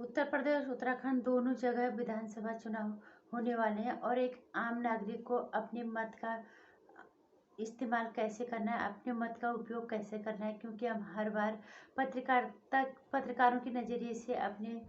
उत्तर प्रदेश उत्तराखंड दोनों जगह विधानसभा चुनाव होने वाले हैं और एक आम नागरिक को अपने मत का इस्तेमाल कैसे करना है, अपने मत का उपयोग कैसे करना है, क्योंकि हम हर बार पत्रकारों के नज़रिए से अपने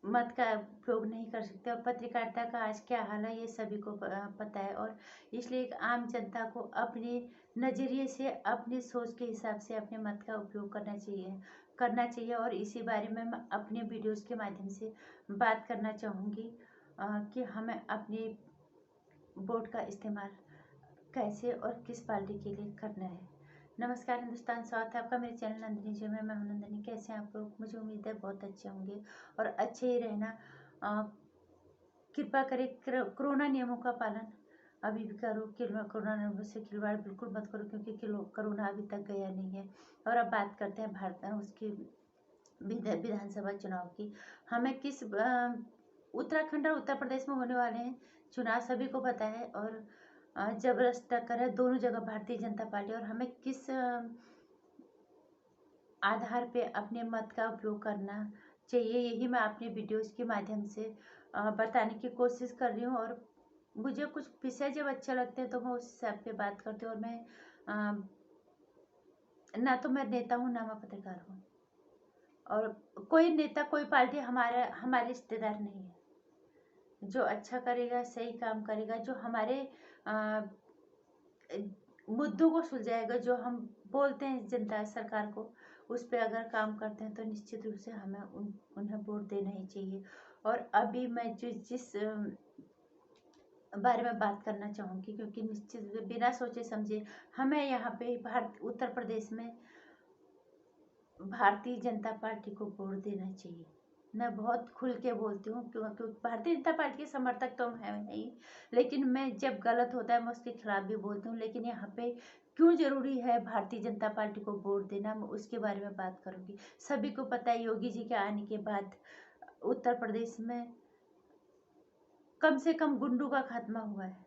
मत का उपयोग नहीं कर सकते और पत्रकारिता का आज क्या हाल है ये सभी को पता है। और इसलिए एक आम जनता को अपने नज़रिए से अपनी सोच के हिसाब से अपने मत का उपयोग करना चाहिए और इसी बारे में मैं अपने वीडियोस के माध्यम से बात करना चाहूँगी कि हमें अपने वोट का इस्तेमाल कैसे और किस पार्टी के लिए करना है। नमस्कार हिंदुस्तान, स्वागत है आपका मेरे चैनल नंदिनी जी में। मैं हूं नंदिनी। कैसे हैं आप लोग? मुझे उम्मीद है बहुत अच्छे होंगे और अच्छे ही रहना। कृपा करें कोरोना नियमों का पालन अभी भी करो। कोरोना नियमों से खिलवाड़ बिल्कुल मत करो, क्योंकि कोरोना अभी तक गया नहीं है। और अब बात करते हैं भारत उसकी विधानसभा चुनाव की। हमें किस उत्तराखंड और उत्तर प्रदेश में होने वाले हैं चुनाव, सभी को पता है और जबरदस्त टक्कर है दोनों जगह भारतीय जनता पार्टी। और हमें किस आधार पे अपने मत का उपयोग करना चाहिए, यही मैं अपने वीडियोस के माध्यम से बताने की कोशिश कर रही हूँ। और मुझे कुछ विषय जब अच्छे लगते हैं तो मैं उस हिसाब पे बात करती हूँ। और मैं ना तो मैं नेता हूँ ना मैं पत्रकार हूँ, और कोई नेता कोई पार्टी हमारे रिश्तेदार नहीं है। जो अच्छा करेगा, सही काम करेगा, जो हमारे मुद्दों को सुलझाएगा, जो हम बोलते हैं जनता सरकार को, उस पर अगर काम करते हैं तो निश्चित रूप से हमें उन्हें वोट देना ही चाहिए। और अभी मैं जिस बारे में बात करना चाहूँगी, क्योंकि निश्चित बिना सोचे समझे हमें यहाँ पे उत्तर प्रदेश में भारतीय जनता पार्टी को वोट देना चाहिए। मैं बहुत खुल के बोलती हूँ, क्योंकि भारतीय जनता पार्टी के समर्थक तो है नहीं, लेकिन मैं जब गलत होता है मैं उसके खिलाफ भी बोलती हूँ। लेकिन यहाँ पे क्यों जरूरी है भारतीय जनता पार्टी को वोट देना, मैं उसके बारे में बात करूँगी। सभी को पता है योगी जी के आने के बाद उत्तर प्रदेश में कम से कम गुंडों का खात्मा हुआ है।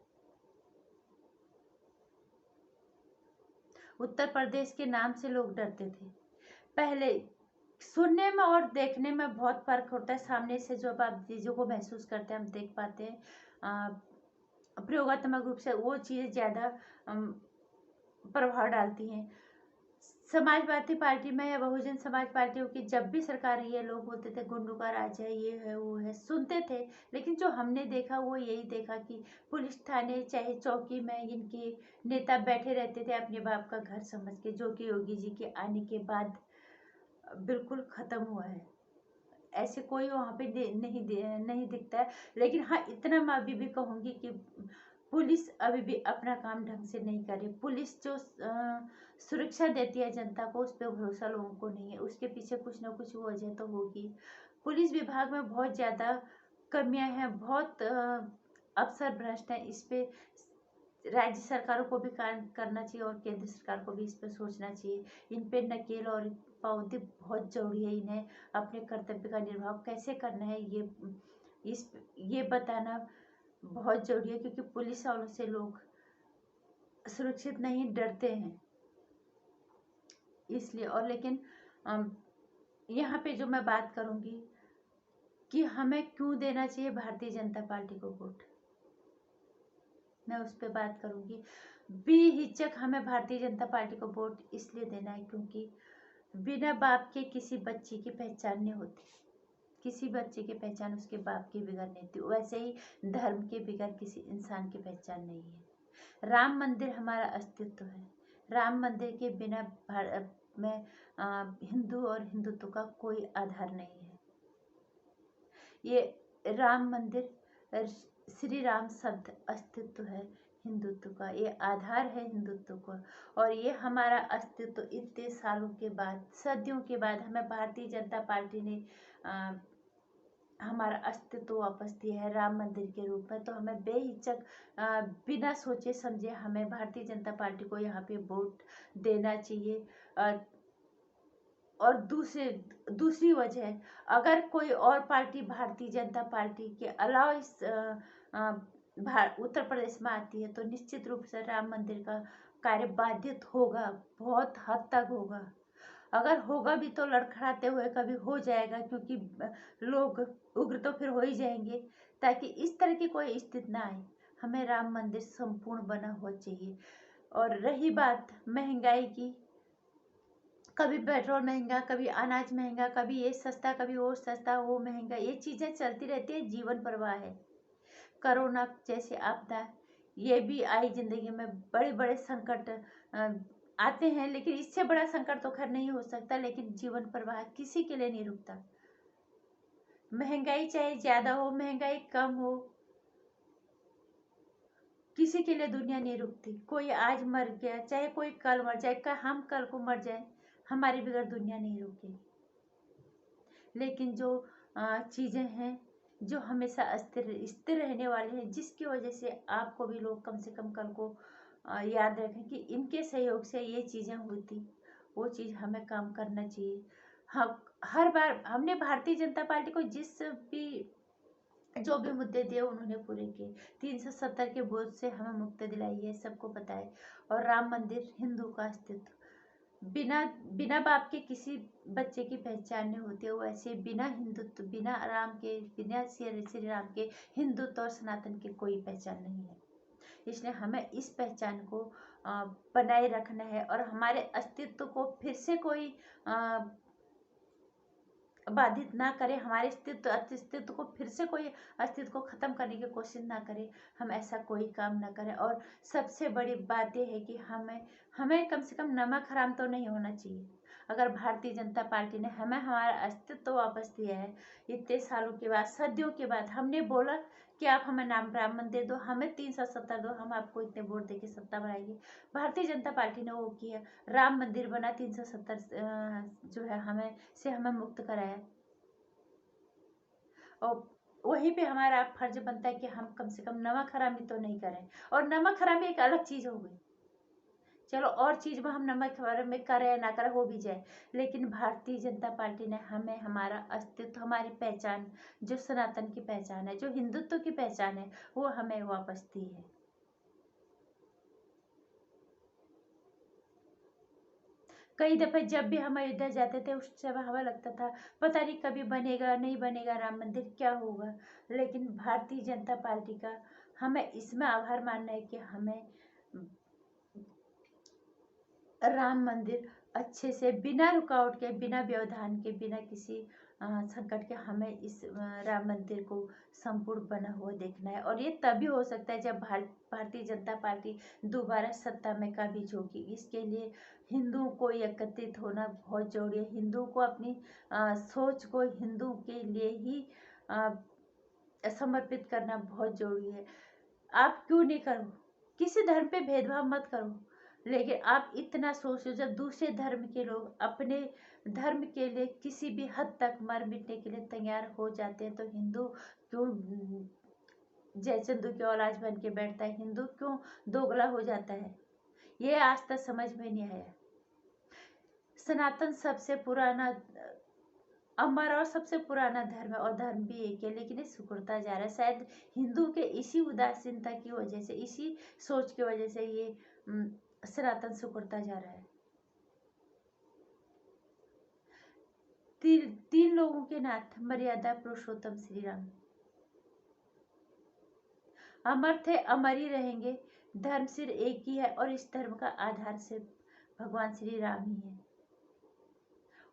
उत्तर प्रदेश के नाम से लोग डरते थे पहले। सुनने में और देखने में बहुत फर्क होता है। सामने से जब आप चीज़ों को महसूस करते हैं, हम देख पाते हैं प्रयोगात्मक रूप से, वो चीज़ें ज़्यादा प्रभाव डालती हैं। समाजवादी पार्टी में या बहुजन समाज पार्टियों की जब भी सरकार रही है, लोग बोलते थे गुंडों का राज है, ये है वो है, सुनते थे। लेकिन जो हमने देखा वो यही देखा कि पुलिस थाने चाहे चौकी में इनके नेता बैठे रहते थे अपने बाप का घर समझ के, जो कि योगी जी के आने के बाद बिल्कुल ख़त्म हुआ है। ऐसे कोई वहाँ पे नहीं दिखता है। लेकिन हाँ, इतना मैं अभी भी कहूँगी कि पुलिस अभी भी अपना काम ढंग से नहीं कर रही। पुलिस जो सुरक्षा देती है जनता को, उस पर भरोसा लोगों को नहीं है। उसके पीछे कुछ ना कुछ वजह तो होगी। पुलिस विभाग में बहुत ज़्यादा कमियां हैं, बहुत अफसर भ्रष्ट हैं। इस पे राज्य सरकारों को भी काम करना चाहिए और केंद्र सरकार को भी इस पर सोचना चाहिए। इन पे नकेल और पाबंदी बहुत जरूरी है। इन्हें अपने कर्तव्य का निर्वाह कैसे करना है ये बताना बहुत जरूरी है, क्योंकि पुलिस वालों से लोग सुरक्षित नहीं, डरते हैं इसलिए। और लेकिन यहाँ पे जो मैं बात करूँगी कि हमें क्यों देना चाहिए भारतीय जनता पार्टी को वोट, मैं उस पर बात करूँगी। बेहिचक हमें भारतीय जनता पार्टी को वोट इसलिए देना है क्योंकि बिना बाप के किसी बच्चे की पहचान नहीं होती। किसी बच्चे की पहचान उसके बाप के बगैर नहीं होती। वैसे ही धर्म के बगैर किसी इंसान की पहचान नहीं है। राम मंदिर हमारा अस्तित्व है। राम मंदिर के बिना भारत में हिंदू और हिंदुत्व का कोई आधार नहीं है। ये राम मंदिर श्री राम शब्द अस्तित्व है हिंदुत्व का, ये आधार है हिंदुत्व का। और ये हमारा अस्तित्व इतने सालों के बाद, सदियों के बाद हमें भारतीय जनता पार्टी ने हमारा अस्तित्व वापस दिया है राम मंदिर के रूप में। तो हमें बेहिचक बिना सोचे समझे हमें भारतीय जनता पार्टी को यहाँ पे वोट देना चाहिए। और दूसरी वजह, अगर कोई और पार्टी भारतीय जनता पार्टी के अलावा इस उत्तर प्रदेश में आती है तो निश्चित रूप से राम मंदिर का कार्य बाधित होगा, बहुत हद तक होगा। अगर होगा भी तो लड़खड़ाते हुए कभी हो जाएगा, क्योंकि लोग उग्र तो फिर हो ही जाएंगे, ताकि इस तरह की कोई स्थिति ना आए। हमें राम मंदिर संपूर्ण बना हुआ चाहिए। और रही बात महंगाई की, कभी पेट्रोल महंगा, कभी अनाज महंगा, कभी ये सस्ता, कभी वो सस्ता, वो महंगा, ये चीज़ें चलती रहती है, जीवन प्रवाह है। कोरोना जैसे आपदा ये भी आई जिंदगी में, बड़े बड़े संकट आते हैं, लेकिन इससे बड़ा संकट तो खैर नहीं हो सकता, लेकिन जीवन प्रवाह किसी के लिए नहीं रुकता। महंगाई चाहे ज्यादा हो, महंगाई कम हो, किसी के लिए दुनिया नहीं रुकती। कोई आज मर गया, चाहे कोई कल मर जाए, हम कल को मर जाए, हमारी बगैर दुनिया नहीं रुकेगी। लेकिन जो चीजें हैं जो हमेशा स्थिर रहने वाले हैं, जिसकी वजह से आपको भी लोग कम से कम कल को याद रखें कि इनके सहयोग से ये चीजें हुई, वो चीज हमें काम करना चाहिए। हम हर बार हमने भारतीय जनता पार्टी को जो भी मुद्दे दिए उन्होंने पूरे किए। 370 के बोझ से हमें मुक्ति दिलाई है, सबको पता है। और राम मंदिर हिंदू का अस्तित्व, बिना बिना बाप के किसी बच्चे की पहचान नहीं होती है, वैसे बिना हिंदुत्व, बिना राम के, बिना श्री राम के हिंदुत्व और सनातन की कोई पहचान नहीं है। इसलिए हमें इस पहचान को बनाए रखना है, और हमारे अस्तित्व को फिर से कोई बाधित ना करे, हमारे अस्तित्व को फिर से कोई अस्तित्व को खत्म करने की कोशिश ना करे, हम ऐसा कोई काम ना करें। और सबसे बड़ी बात यह है कि हमें कम से कम नमक हराम तो नहीं होना चाहिए। अगर भारतीय जनता पार्टी ने हमें हमारा अस्तित्व वापस दिया है, इतने सालों के बाद, सदियों के बाद, हमने बोला कि आप हमें राम मंदिर दो, हमें 370 दो, हम आपको इतने वोट देके सत्ता बनाएंगे। भारतीय जनता पार्टी ने वो किया, राम मंदिर बना, 370 जो है हमें मुक्त कराया। और वहीं पे हमारा फर्ज बनता है कि हम कम से कम नमक हरामी तो नहीं करें। और नमक हरामी एक अलग चीज हो गई, चलो और चीज में हम नमक हरामी करें या ना करें हो भी जाए, लेकिन भारतीय जनता पार्टी ने हमें हमारा अस्तित्व, हमारी पहचान, जो सनातन की पहचान है, जो हिंदुत्व की पहचान है, वो हमें वापस दी है। कई दफे जब भी हम अयोध्या जाते थे, उस समय हमें लगता था पता नहीं कभी बनेगा नहीं बनेगा राम मंदिर, क्या होगा। लेकिन भारतीय जनता पार्टी का हमें इसमें आभार मानना है कि हमें राम मंदिर अच्छे से, बिना रुकावट के, बिना व्यवधान के, बिना किसी संकट के, हमें इस राम मंदिर को संपूर्ण बना हुआ देखना है। और ये तभी हो सकता है जब भारतीय जनता पार्टी दोबारा सत्ता में काबिज होगी। इसके लिए हिंदुओं को एकत्रित होना बहुत जरूरी है। हिंदुओं को अपनी सोच को हिंदू के लिए ही समर्पित करना बहुत जरूरी है। आप क्यों नहीं करो, किसी धर्म पे भेदभाव मत करो, लेकिन आप इतना सोचो, जब दूसरे धर्म के लोग अपने धर्म के लिए किसी भी हद तक मर मिटने के लिए तैयार हो जाते हैं, तो हिंदू क्यों जयचंदू की औलाद बन के बैठता है, हिंदू क्यों दोगला हो जाता है, ये आज तक समझ में नहीं आया। सनातन सबसे पुराना, अमर और सबसे पुराना धर्म है, और धर्म भी एक है, लेकिन ये सिकुड़ता जा रहा है। शायद हिंदू के इसी उदासीनता की वजह से, इसी सोच की वजह से ये सनातन सिकुड़ता जा रहा है। तीन लोगों के नाथ, मर्यादा पुरुषोत्तम श्री राम, अमर थे, अमर ही रहेंगे। धर्म सिर्फ एक ही है, और इस धर्म का आधार सिर्फ भगवान श्री राम ही है।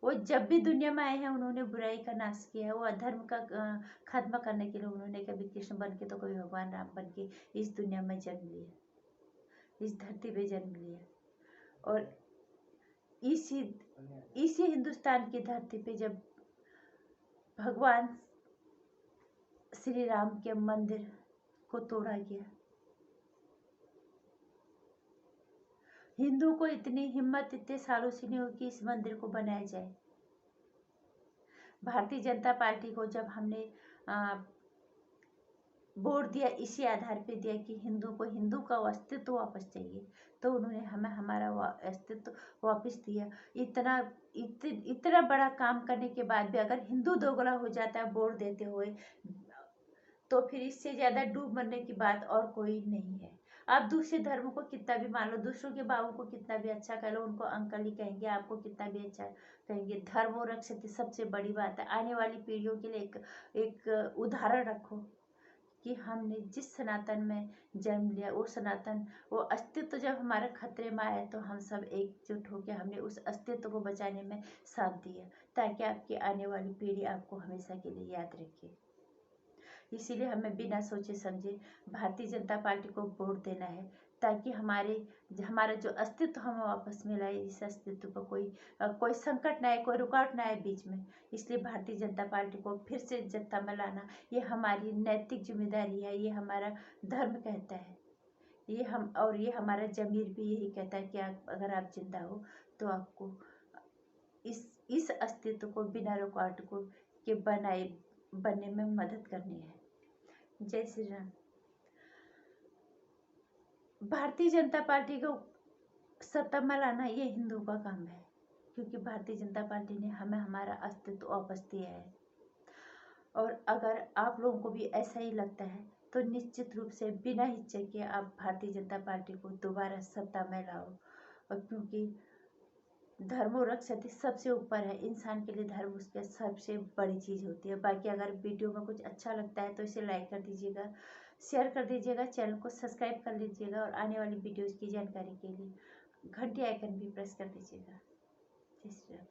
वो जब भी दुनिया में आए हैं, उन्होंने बुराई का नाश किया है। वो अधर्म का खात्मा करने के लिए उन्होंने कभी कृष्ण बन के तो कभी भगवान राम बन के इस दुनिया में जन्म लिया, इस धरती पे जन्म लिया। और इसी हिंदुस्तान की धरती पे जब भगवान श्री राम के मंदिर को तोड़ा गया, हिंदू को इतनी हिम्मत इतने सालों से नहीं हुई कि इस मंदिर को बनाया जाए। भारतीय जनता पार्टी को जब हमने वोट दिया, इसी आधार पे दिया कि हिंदू का अस्तित्व वापस चाहिए, तो उन्होंने हमें हमारा अस्तित्व वापस दिया। इतना बड़ा काम करने के बाद भी अगर हिंदू दोगला हो जाता है वोट देते हुए, तो फिर इससे ज्यादा डूब मरने की बात और कोई नहीं है। आप दूसरे धर्म को कितना भी मान लो, दूसरों के बाबू को कितना भी अच्छा कह लो, उनको अंकल ही कहेंगे, आपको कितना भी अच्छा कहेंगे। धर्म और रक्षित सबसे बड़ी बात है। आने वाली पीढ़ियों के लिए एक उदाहरण रखो कि हमने जिस सनातन में जन्म लिया, वो सनातन, वो अस्तित्व जब हमारा खतरे में आया तो हम सब एकजुट होकर हमने उस अस्तित्व को बचाने में साथ दिया, ताकि आपकी आने वाली पीढ़ी आपको हमेशा के लिए याद रखे। इसीलिए हमें बिना सोचे समझे भारतीय जनता पार्टी को वोट देना है, ताकि हमारा जो अस्तित्व हमें वापस मिला है, इस अस्तित्व को कोई संकट ना आए, कोई रुकावट ना आए बीच में। इसलिए भारतीय जनता पार्टी को फिर से जनता में लाना, ये हमारी नैतिक जिम्मेदारी है, ये हमारा धर्म कहता है, ये हमारा जमीर भी यही कहता है कि अगर आप जिंदा हो तो आपको इस अस्तित्व को बिना रुकावट के बनने में मदद करनी है। जय श्री राम। भारतीय जनता पार्टी को सत्ता में लाना ये हिंदू का काम है, क्योंकि भारतीय जनता पार्टी ने हमें हमारा अस्तित्व वापस दिया है। और अगर आप लोगों को भी ऐसा ही लगता है तो निश्चित रूप से बिना हिचक के आप भारतीय जनता पार्टी को दोबारा सत्ता में लाओ। और क्योंकि धर्म और रक्षति सबसे ऊपर है, इंसान के लिए धर्म उसके सबसे बड़ी चीज़ होती है। बाकी अगर वीडियो में कुछ अच्छा लगता है तो इसे लाइक कर दीजिएगा, शेयर कर दीजिएगा, चैनल को सब्सक्राइब कर लीजिएगा और आने वाली वीडियोज़ की जानकारी के लिए घंटी आइकन भी प्रेस कर दीजिएगा। जय श्री राम।